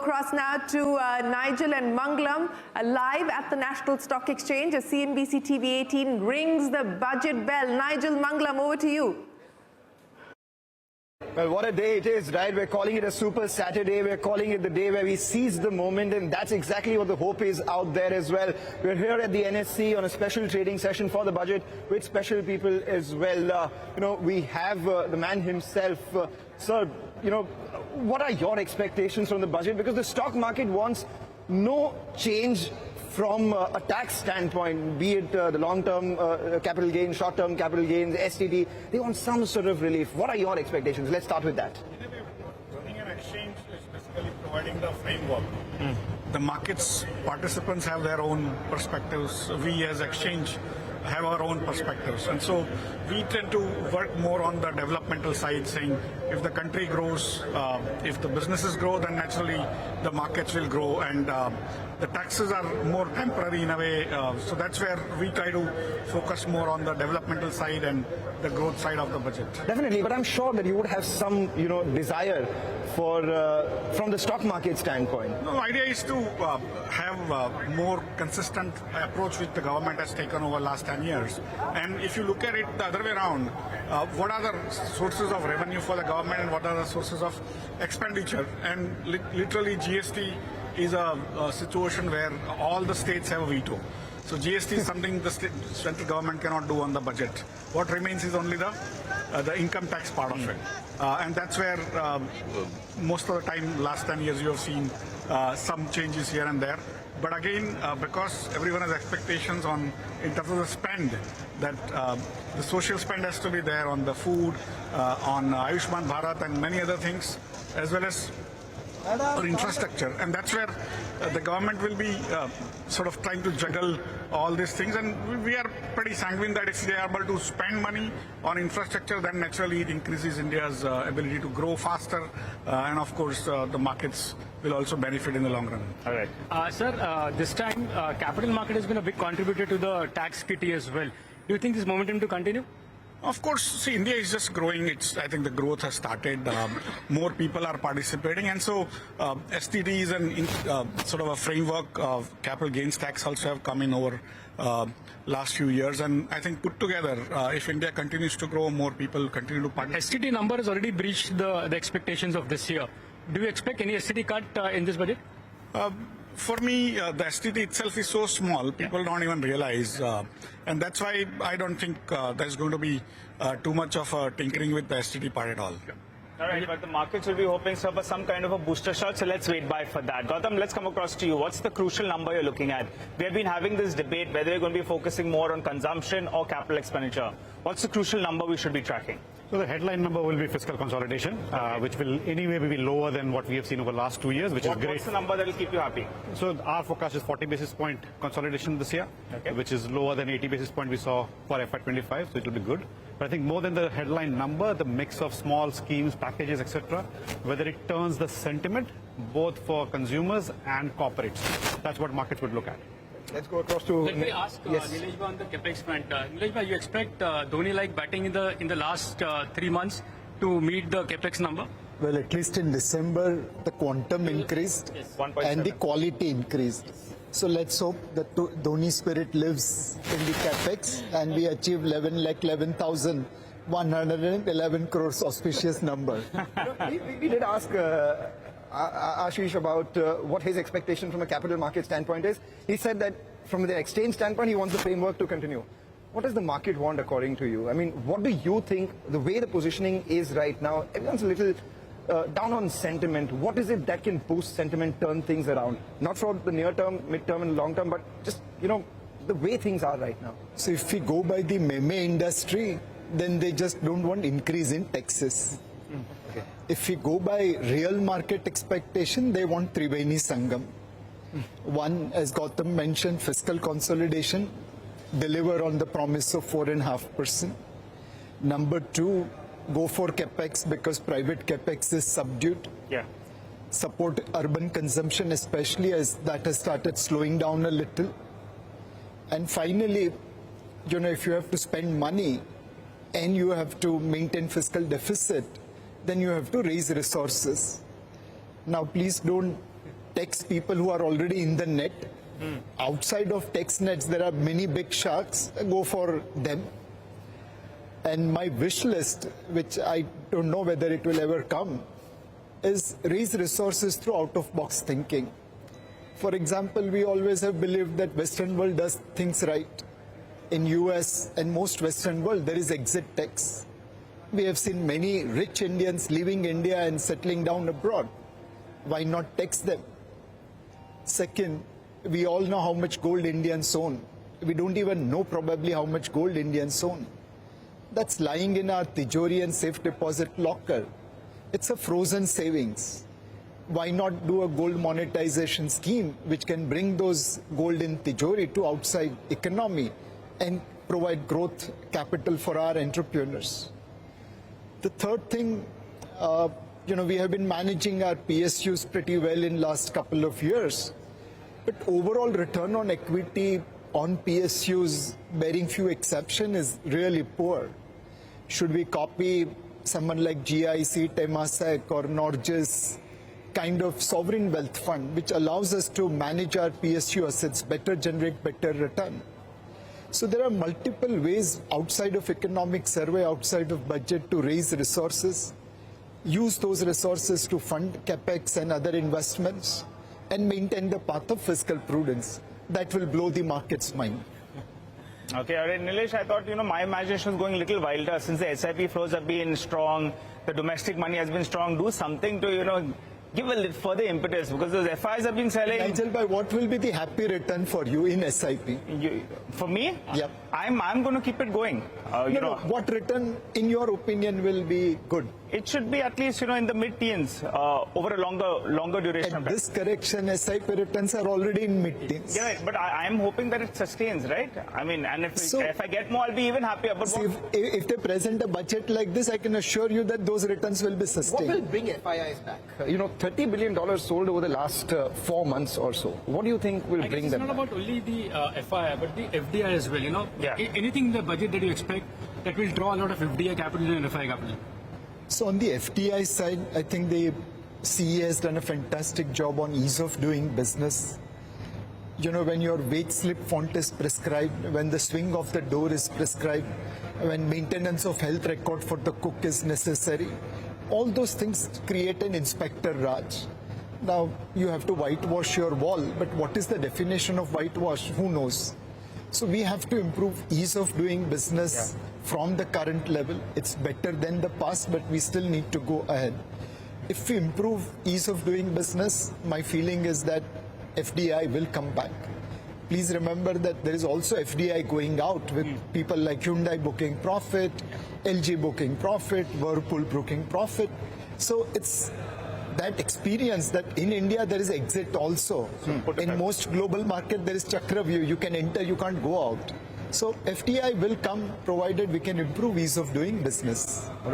across now to Nigel and Mangalam, live at the National Stock Exchange as CNBC TV 18 rings the budget bell. Nigel, Mangalam, over to you. Well, what a day it is, right? We're calling it a Super Saturday. We're calling it the day where we seize the moment, and that's exactly what the hope is out there as well. We're here at the NSE on a special trading session for the budget with special people as well. We have the man himself. Sir, what are your expectations from the budget? Because the stock market wants no change from a tax standpoint, be it the long-term capital gains, short-term capital gains, STT. They want some sort of relief. What are your expectations? Let's start with that. Running an exchange is basically providing the framework. The markets participants have their own perspectives. We as exchange have our own perspectives, and so we tend to work more on the developmental side, saying if the country grows, if the businesses grow, then naturally the markets will grow, and the taxes are more temporary in a way, so that's where we try to focus more on the developmental side and the growth side of the budget. Definitely, but I'm sure that you would have some desire for from the stock market standpoint. No, idea is to have more consistent approach which the government has taken over last 10 years. And if you look at it the other way around, what are the sources of revenue for the government and what are the sources of expenditure? And literally GST is a situation where all the states have a veto. So GST is something the central government cannot do on the budget. What remains is only the income tax part of it. And that's where most of the time, last 10 years, you have seen some changes here and there. But again, because everyone has expectations in terms of the spend, that the social spend has to be there on the food, on Ayushman Bharat and many other things, as well as or infrastructure, and that's where the government will be sort of trying to juggle all these things, and we are pretty sanguine that if they are able to spend money on infrastructure, then naturally it increases India's ability to grow faster, and of course the markets will also benefit in the long run. All right. Sir, this time capital market has been a big contributor to the tax kitty as well. Do you think this momentum to continue? Of course, see, India is just growing. I think the growth has started. More people are participating, and so STDs and sort of a framework of capital gains tax also have come in over last few years. And I think put together, if India continues to grow, more people continue to participate. STD number has already breached the expectations of this year. Do you expect any STD cut in this budget? For me, the STT itself is so small, people don't even realize. And that's why I don't think there's going to be too much of tinkering with the STT part at all. All right, but the markets will be hoping for some kind of a booster shot, so let's wait by for that. Gautam, let's come across to you. What's the crucial number you're looking at? We have been having this debate whether we're going to be focusing more on consumption or capital expenditure. What's the crucial number we should be tracking? So the headline number will be fiscal consolidation, which will anyway be lower than what we have seen over the last 2 years, which is great. What's the number that will keep you happy? So our forecast is 40 basis point consolidation this year, which is lower than 80 basis point we saw for FY25, so it will be good. But I think more than the headline number, the mix of small schemes, packages, etc., whether it turns the sentiment both for consumers and corporates. That's what markets would look at. Let's go across to... Let me ask yes. Nilesh on the capex front. Nilesh, you expect Dhoni-like batting in the last 3 months to meet the capex number? Well, at least in December, the quantum increased and the quality increased. So let's hope that Dhoni spirit lives in the capex and we achieve 11,111 crores auspicious number. We did ask Ashish about what his expectation from a capital market standpoint is. He said that from the exchange standpoint, he wants the framework to continue. What does the market want according to you? I mean, what do you think the way the positioning is right now? Everyone's a little down on sentiment. What is it that can boost sentiment, turn things around? Not for the near term, mid term and long term, but just, the way things are right now. So if we go by the meme industry, then they just don't want increase in taxes. Okay. If we go by real market expectation, they want Triveni Sangam. One, as Gautam mentioned, fiscal consolidation, deliver on the promise of 4.5%. Number two, go for capex because private capex is subdued. Support urban consumption, especially as that has started slowing down a little. And finally, if you have to spend money and you have to maintain fiscal deficit, then you have to raise resources. Now, please don't tax people who are already in the net. Outside of tax nets, there are many big sharks. Go for them. And my wish list, which I don't know whether it will ever come, is raise resources through out-of-box thinking. For example, we always have believed that Western world does things right. In US and most Western world, there is exit tax. We have seen many rich Indians leaving India and settling down abroad. Why not tax them? Second, we all know how much gold Indians own. We don't even know probably how much gold Indians own. That's lying in our Tijori and safe deposit locker. It's a frozen savings. Why not do a gold monetization scheme which can bring those gold in Tijori to outside economy and provide growth capital for our entrepreneurs? The third thing, we have been managing our PSUs pretty well in last couple of years, but overall return on equity on PSUs, bearing few exceptions, is really poor. Should we copy someone like GIC, Temasek or Norges kind of sovereign wealth fund, which allows us to manage our PSU assets better, generate better return? So there are multiple ways outside of economic survey, outside of budget, to raise resources, use those resources to fund capex and other investments, and maintain the path of fiscal prudence. That will blow the market's mind. Okay, all right, Nilesh, I thought, my imagination was going a little wilder since the SIP flows have been strong, the domestic money has been strong. Do something to, give a little further impetus, because those FIs have been selling. Nigel, what will be the happy return for you in SIP? For me? Yep. I'm going to keep it going. What return, in your opinion, will be good? It should be at least, in the mid-teens over a longer duration of At time. this correction, SIP returns are already in mid-teens. Yeah, but I'm hoping that it sustains, right? I mean, and if I get more, I'll be even happier. But See, if they present a budget like this, I can assure you that those returns will be What sustained. will bring FIIs back? $30 billion sold over the last 4 months or so. What do you think will I bring guess them it's not back? about only the FII, but the FDI as well. Yeah. Anything in the budget that you expect that will draw a lot of FDI capital and FII capital. So on the FDI side, I think the CE has done a fantastic job on ease of doing business. When your wage slip font is prescribed, when the swing of the door is prescribed, when maintenance of health record for the cook is necessary, all those things create an Inspector Raj. Now, you have to whitewash your wall, but what is the definition of whitewash? Who knows? So we have to improve ease of doing business from the current level. It's better than the past, but we still need to go ahead. If we improve ease of doing business, my feeling is that FDI will come back. Please remember that there is also FDI going out with people like Hyundai booking profit, LG booking profit, Whirlpool booking profit. So it's that experience that in India there is exit also. In most global market there is Chakravyu. You can enter, you can't go out. So FDI will come provided we can improve ease of doing business.